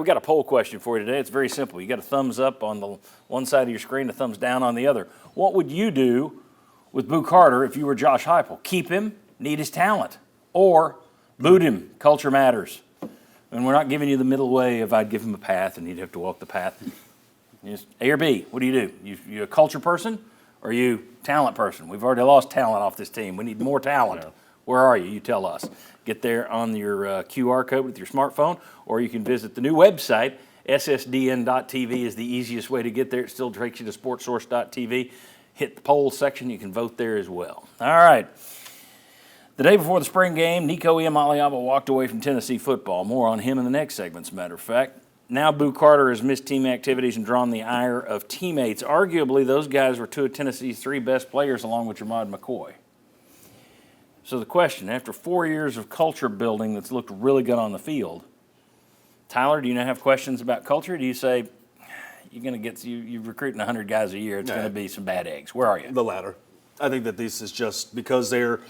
got a poll question for you today. It's very simple. You got a thumbs up on the one side of your screen, a thumbs down on the other. What would you do with Boo Carter if you were Josh Heupel? Keep him, need his talent, or boot him, culture matters. And we're not giving you the middle way of I'd give him a path and he'd have to walk the path. Just A or B, what do? You a culture person or are you talent person? We've already lost talent off this team. We need more talent. Yeah. Where are you? You tell us. Get there on your QR code with your smartphone, or you can visit the new website. ssdn.tv is the easiest way to get there. It still takes you to sportsource.tv. Hit the poll section. You can vote there as well. All right. The day before the spring game, Nico Iamaleava walked away from Tennessee football. More on him in the next segment, as a matter of fact. Now Boo Carter has missed team activities and drawn the ire of teammates. Arguably, those guys were two of Tennessee's three best players, along with Jermod McCoy. So the question, after 4 years of culture building that's looked really good on the field, Tyler, do you now have questions about culture? Do you say you're going to get you're recruiting 100 guys a year, it's going to be some bad eggs? Where are you? The latter. I think that this is just because they're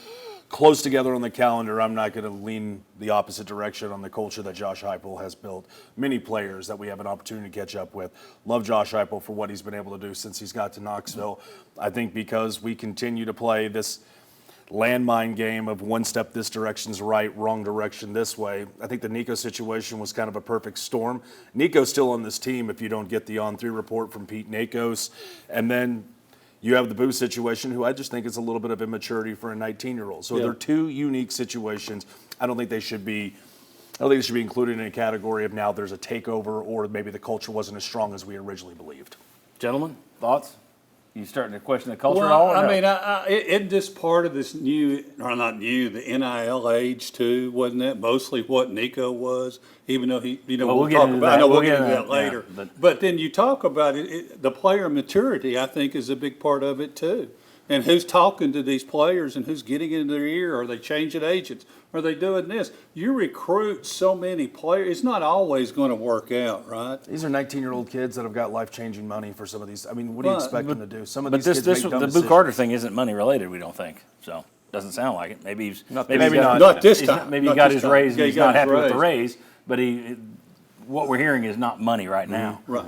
close together on the calendar. I'm not going to lean the opposite direction on the culture that Josh Heupel has built. Many players that we have an opportunity to catch up with. Love Josh Heupel for what he's been able to do since he's got to Knoxville. I think because we continue to play this landmine game of one step this direction's right, wrong direction this way. I think the Nico situation was kind of a perfect storm. Nico's still on this team if you don't get the on-3 report from Pete Nakos. And then you have the Boo situation, who I just think is a little bit of immaturity for a 19-year-old. So they're two unique situations. I don't think they should be included in a category of now there's a takeover or maybe the culture wasn't as strong as we originally believed. Gentlemen, thoughts? You starting to question the culture at all? I mean, isn't this part of this new, or not new, the NIL age too? Wasn't that mostly what Nico was? Even though he, we'll talk about. I know we'll get into that later. Yeah, but then you talk about the player maturity. I think is a big part of it too. And who's talking to these players and who's getting in their ear? Are they changing agents? Are they doing this? You recruit so many players. It's not always going to work out, right? These are 19-year-old kids that have got life-changing money for some of these. I mean, what do you expect them to do? Some of these kids make dumb decisions. The Boo Carter thing isn't money related, we don't think. So doesn't sound like it. Maybe he's not this time. Maybe he got his raise and he's not happy with the raise. But what we're hearing is not money right now. Right.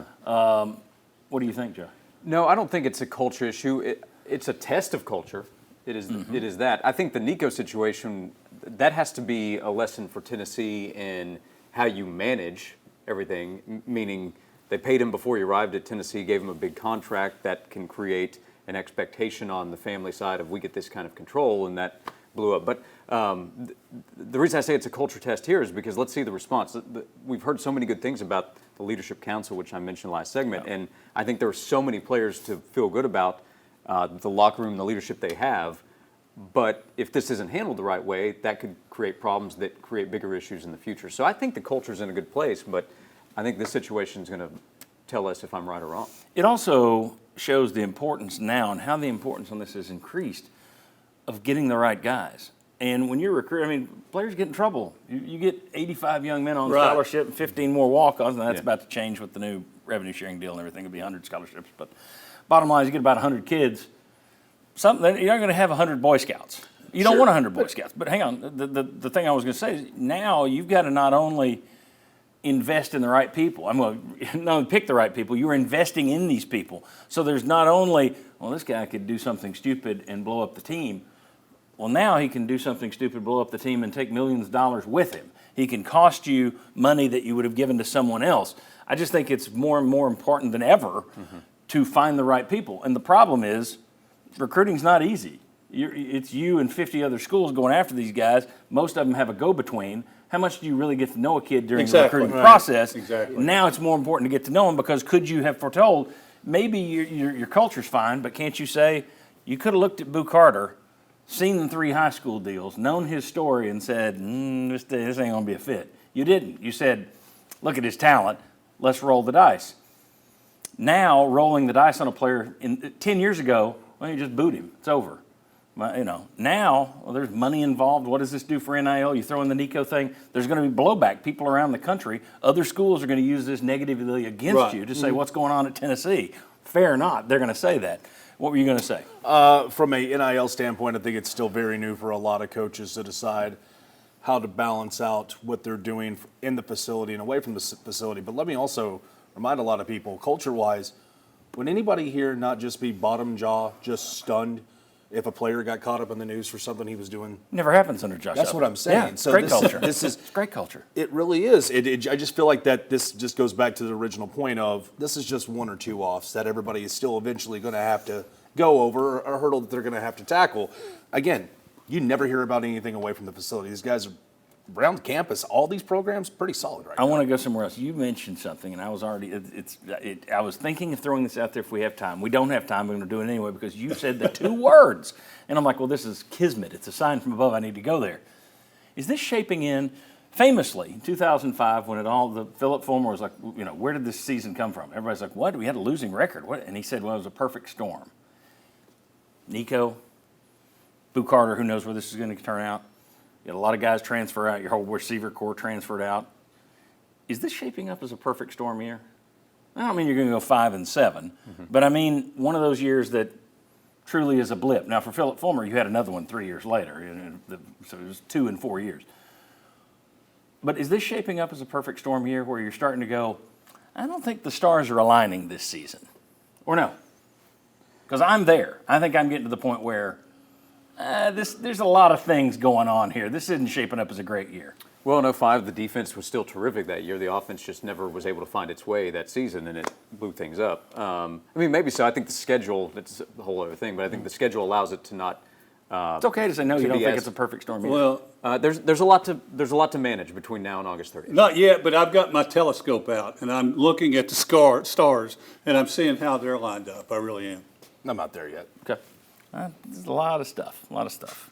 What do you think, Joe? No, I don't think it's a culture issue. It's a test of culture. It is. It is that. I think the Nico situation, that has to be a lesson for Tennessee in how you manage everything. Meaning, they paid him before he arrived at Tennessee, gave him a big contract that can create an expectation on the family side of we get this kind of control, and that blew up. But the reason I say it's a culture test here is because let's see the response. We've heard so many good things about the Leadership Council, which I mentioned last segment, and I think there are so many players to feel good about. The locker room, the leadership they have. But if this isn't handled the right way, that could create problems that create bigger issues in the future. So I think the culture's in a good place, but I think this situation is going to tell us if I'm right or wrong. It also shows the importance now and how the importance on this has increased of getting the right guys. And when you're recruiting, players get in trouble. You get 85 young men on scholarship and 15 more walk-ons, and that's about to change with the new revenue sharing deal and everything. It'll be 100 scholarships, but bottom line is you get about 100 kids. You're not going to have 100 Boy Scouts. You don't want 100 Boy Scouts. But hang on, the thing I was going to say is now you've got to not only invest in the right people. I'm going to not only pick the right people, you're investing in these people. So there's not only, well, this guy could do something stupid and blow up the team. Well, now he can do something stupid, blow up the team, and take millions of dollars with him. He can cost you money that you would have given to someone else. I just think it's more and more important than ever to find the right people. And the problem is recruiting's not easy. It's you and 50 other schools going after these guys. Most of them have a go-between. How much do you really get to know a kid during the recruiting process? Exactly. Now it's more important to get to know him because could you have foretold, maybe your culture's fine, but can't you say you could have looked at Boo Carter, seen the 3 high school deals, known his story, and said, this ain't going to be a fit. You didn't. You said, look at his talent. Let's roll the dice. Now, rolling the dice on a player 10 years ago, well, you just boot him. It's over. Now, there's money involved. What does this do for NIL? You throw in the Nico thing. There's going to be blowback. People around the country, other schools are going to use this negatively against you to say what's going on at Tennessee. Fair or not, they're going to say that. What were you going to say? From a NIL standpoint, I think it's still very new for a lot of coaches to decide how to balance out what they're doing in the facility and away from the facility. But let me also remind a lot of people, culture-wise, would anybody here not just be bottom jaw, just stunned if a player got caught up in the news for something he was doing? Never happens under Josh. That's Heupel. what I'm saying. Yeah, So great this, culture. This is it's great culture. It really is. I just feel like that this just goes back to the original point of this is just one or two offs that everybody is still eventually going to have to go over, or a hurdle that they're going to have to tackle. Again, you never hear about anything away from the facility. These guys are around campus. All these programs pretty solid right now. I want to go somewhere else. You mentioned something, and I was already. I was thinking of throwing this out there if we have time. We don't have time. We're going to do it anyway because you said the two words, and I'm like, well, this is kismet. It's a sign from above. I need to go there. Is this shaping in? Famously, in 2005, when Philip Fulmer was like, where did this season come from? Everybody's like, what? We had a losing record. What? And he said, well, it was a perfect storm. Nico, Boo Carter, who knows where this is going to turn out? You got a lot of guys transfer out. Your whole receiver core transferred out. Is this shaping up as a perfect storm year? I don't mean you're going to go 5-7, but I mean one of those years that truly is a blip. Now, for Philip Fulmer, you had another one 3 years later, so it was 2 and 4 years. But is this shaping up as a perfect storm year where you're starting to go, I don't think the stars are aligning this season, or no? Because I'm there. I think I'm getting to the point where there's a lot of things going on here. This isn't shaping up as a great year. Well, in 2005, the defense was still terrific that year. The offense just never was able to find its way that season, and it blew things up. I mean, maybe so. I think the schedule, that's a whole other thing, but I think the schedule allows it to not. It's okay to say no, you don't think it's a perfect storm year. Well, there's a lot to manage between now and August 30th. not yet, but I've got my telescope out, and I'm looking at the stars, and I'm seeing how they're lined up. I really am. I'm not there yet. Okay. There's a lot of stuff.